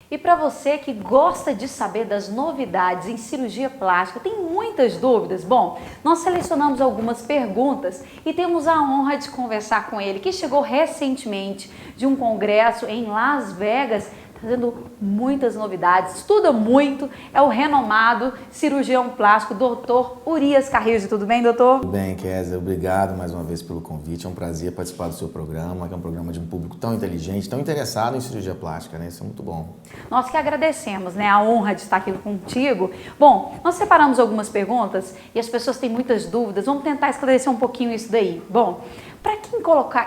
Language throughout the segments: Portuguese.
E para você que gosta de saber das novidades em cirurgia plástica, tem muitas dúvidas? Bom, nós selecionamos algumas perguntas e temos a honra de conversar com ele, que chegou recentemente de um congresso em Las Vegas, trazendo muitas novidades, estuda muito, é o renomado cirurgião plástico, Dr. Urias Carrijo. Tudo bem, doutor? Tudo bem, Kézia. Obrigado mais uma vez pelo convite. É um prazer participar do seu programa, que é um programa de um público tão inteligente, tão interessado em cirurgia plástica, né? Isso é muito bom. Nós que agradecemos, né, a honra de estar aqui contigo. Bom, nós separamos algumas perguntas e as pessoas têm muitas dúvidas. Vamos tentar esclarecer um pouquinho isso daí. Bom, para quem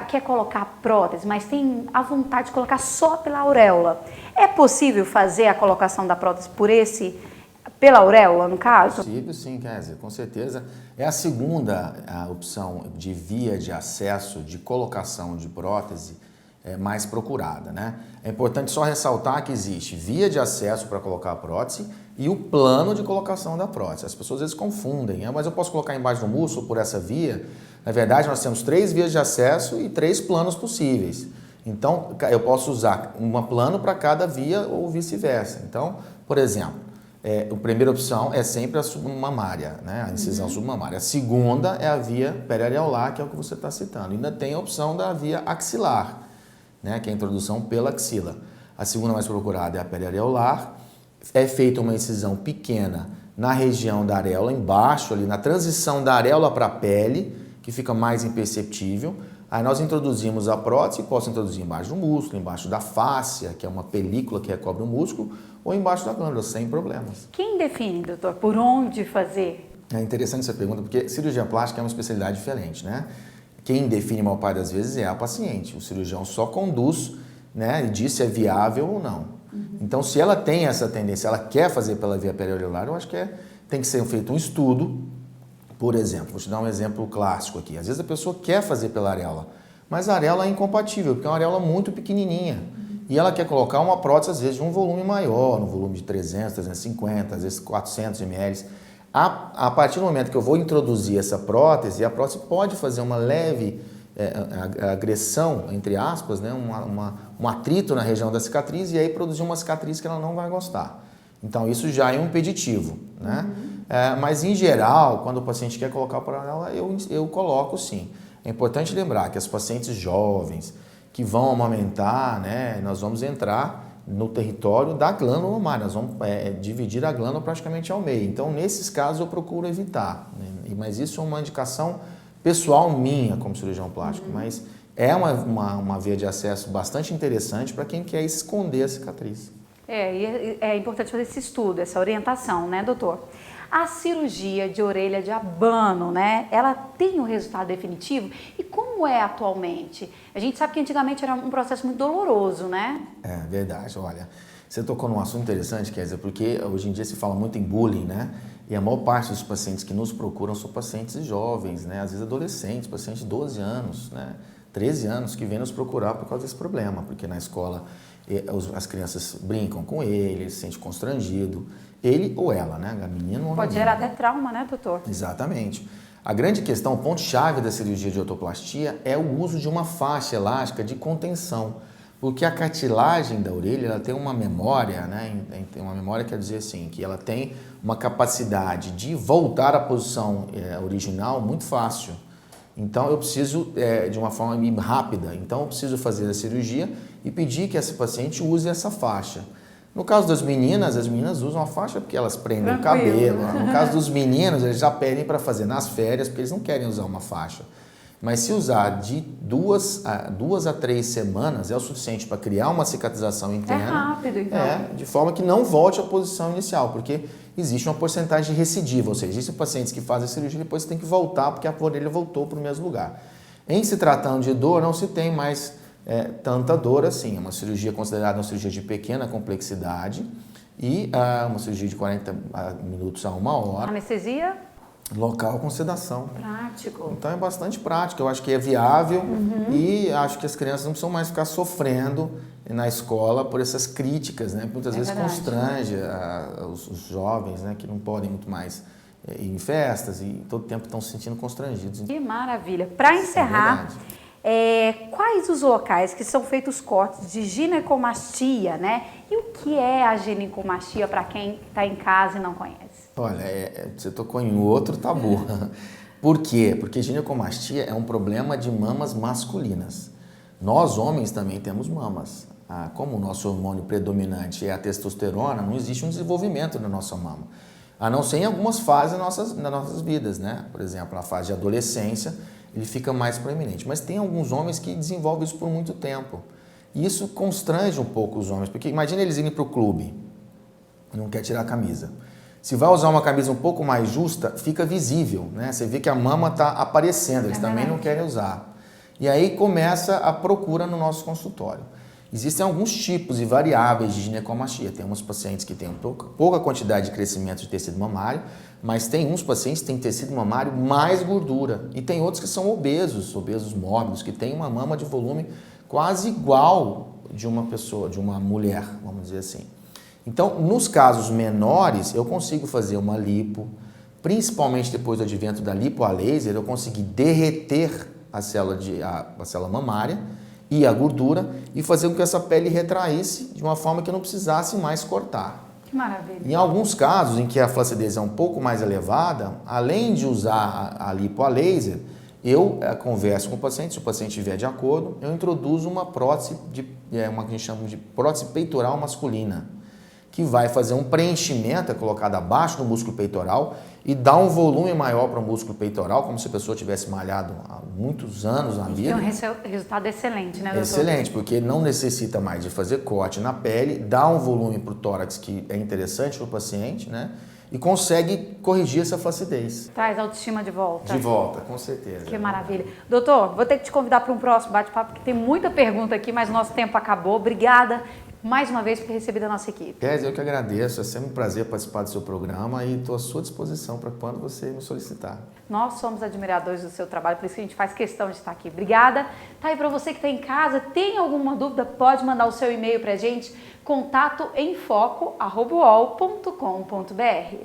quer colocar prótese, mas tem a vontade de colocar só pela auréola, é possível fazer a colocação da prótese pela auréola, no caso? É possível, sim, Kézia, com certeza. É a segunda opção de via de acesso de colocação de prótese mais procurada, né? É importante só ressaltar que existe via de acesso para colocar a prótese e o plano de colocação da prótese. As pessoas às vezes confundem, mas eu posso colocar embaixo do músculo por essa via? Na verdade, nós temos 3 vias de acesso e 3 planos possíveis. Então, eu posso usar um plano para cada via ou vice-versa. Então, por exemplo, a primeira opção é sempre a submamária, né? A incisão submamária. A segunda é a via periareolar, que é o que você está citando. Ainda tem a opção da via axilar, né? Que é a introdução pela axila. A segunda mais procurada é a periareolar. É feita uma incisão pequena na região da areola, embaixo, ali na transição da areola para a pele, que fica mais imperceptível. Aí nós introduzimos a prótese, posso introduzir embaixo do músculo, embaixo da fáscia, que é uma película que recobre o músculo, ou embaixo da glândula, sem problemas. Quem define, doutor, por onde fazer? É interessante essa pergunta, porque cirurgia plástica é uma especialidade diferente, né? Quem define a maior parte das vezes é a paciente. O cirurgião só conduz, né, e diz se é viável ou não. Então, se ela tem essa tendência, ela quer fazer pela via periareolar, eu acho que tem que ser feito um estudo. Por exemplo, vou te dar um exemplo clássico aqui. Às vezes a pessoa quer fazer pela areola, mas a areola é incompatível, porque é uma areola muito pequenininha. E ela quer colocar uma prótese, às vezes, de um volume maior, no volume de 300, 350, às vezes 400 ml. A partir do momento que eu vou introduzir essa prótese, a prótese pode fazer uma leve agressão, entre aspas, né? Um atrito na região da cicatriz e aí produzir uma cicatriz que ela não vai gostar. Então, isso já é um impeditivo, né? Mas, em geral, quando o paciente quer colocar para ela, eu coloco sim. É importante lembrar que as pacientes jovens que vão amamentar, né, nós vamos entrar no território da glândula mamária, nós vamos dividir a glândula praticamente ao meio. Então, nesses casos, eu procuro evitar, né? Mas isso é uma indicação pessoal minha como cirurgião plástico, mas é uma via de acesso bastante interessante para quem quer esconder a cicatriz. É importante fazer esse estudo, essa orientação, né, doutor? A cirurgia de orelha de abano, né? Ela tem um resultado definitivo? E como é atualmente? A gente sabe que antigamente era um processo muito doloroso, né? É verdade, olha. Você tocou num assunto interessante, quer dizer, porque hoje em dia se fala muito em bullying, né? E a maior parte dos pacientes que nos procuram são pacientes jovens, né? Às vezes adolescentes, pacientes de 12 anos, né? 13 anos que vêm nos procurar por causa desse problema, porque na escola as crianças brincam com ele se sente constrangido, ele ou ela, né? A menina ou a Pode menina. gerar até trauma, né, doutor? Exatamente. A grande questão, o ponto-chave da cirurgia de otoplastia é o uso de uma faixa elástica de contenção, porque a cartilagem da orelha ela tem uma memória, né? Tem uma memória, quer dizer assim, que ela tem uma capacidade de voltar à posição original muito fácil. Então, eu preciso de uma forma rápida. Então, eu preciso fazer a cirurgia e pedir que essa paciente use essa faixa. No caso das meninas, as meninas usam a faixa porque elas prendem o cabelo. No caso dos meninos, eles já pedem para fazer nas férias, porque eles não querem usar uma faixa. Mas se usar de 2 a 3 semanas é o suficiente para criar uma cicatrização interna. É rápido, então. De forma que não volte à posição inicial, porque existe uma porcentagem de recidiva, ou seja, existem pacientes que fazem a cirurgia e depois tem que voltar porque a orelha voltou para o mesmo lugar. Em se tratando de dor, não se tem mais tanta dor assim. É uma cirurgia considerada uma cirurgia de pequena complexidade e uma cirurgia de 40 minutos a 1 hora. Anestesia? Local com sedação. Prático. Então é bastante prático, eu acho que é viável e acho que as crianças não precisam mais ficar sofrendo na escola por essas críticas, né? Muitas vezes verdade. constrange os jovens, né? Que não podem muito mais ir em festas e todo tempo estão se sentindo constrangidos. Que maravilha. Para encerrar, verdade. Quais os locais que são feitos cortes de ginecomastia, né? E o que é a ginecomastia para quem está em casa e não conhece? Olha, você tocou em outro tabu. Por quê? Porque ginecomastia é um problema de mamas masculinas. Nós, homens, também temos mamas. Como o nosso hormônio predominante é a testosterona, não existe um desenvolvimento na nossa mama. A não ser em algumas fases das nossas vidas, né? Por exemplo, na fase de adolescência, ele fica mais proeminente. Mas tem alguns homens que desenvolvem isso por muito tempo. E isso constrange um pouco os homens, porque imagina eles irem para o clube, não quer tirar a camisa. Se vai usar uma camisa um pouco mais justa, fica visível, né? Você vê que a mama está aparecendo, eles também não querem usar. E aí começa a procura no nosso consultório. Existem alguns tipos e variáveis de ginecomastia. Tem uns pacientes que têm pouca quantidade de crescimento de tecido mamário, mas tem uns pacientes que têm tecido mamário mais gordura. E tem outros que são obesos mórbidos, que têm uma mama de volume quase igual de uma pessoa, de uma mulher, vamos dizer assim. Então, nos casos menores, eu consigo fazer uma lipo, principalmente depois do advento da lipo a laser, eu consegui derreter a célula mamária e a gordura e fazer com que essa pele retraísse de uma forma que eu não precisasse mais cortar. Que maravilha! Em alguns casos em que a flacidez é um pouco mais elevada, além de usar a lipo a laser, eu converso com o paciente, se o paciente estiver de acordo, eu introduzo uma prótese, uma que a gente chama de prótese peitoral masculina, que vai fazer um preenchimento, colocado abaixo do músculo peitoral e dar um volume maior para o músculo peitoral, como se a pessoa tivesse malhado há muitos anos na vida. Tem um resultado excelente, né, doutor? Excelente, porque não necessita mais de fazer corte na pele, dá um volume para o tórax que é interessante para o paciente, né? E consegue corrigir essa flacidez. Traz a autoestima de volta. De volta, com certeza. Que maravilha. Doutor, vou ter que te convidar para um próximo bate-papo, porque tem muita pergunta aqui, mas o nosso tempo acabou. Obrida mais uma vez por ter recebido a nossa equipe. Kézia, eu que agradeço. É sempre um prazer participar do seu programa e estou à sua disposição para quando você me solicitar. Nós somos admiradores do seu trabalho, por isso que a gente faz questão de estar aqui. Obrigada. Tá aí para você que está em casa, tem alguma dúvida, pode mandar o seu e-mail para a gente, contatoemfoco@uol.com.br.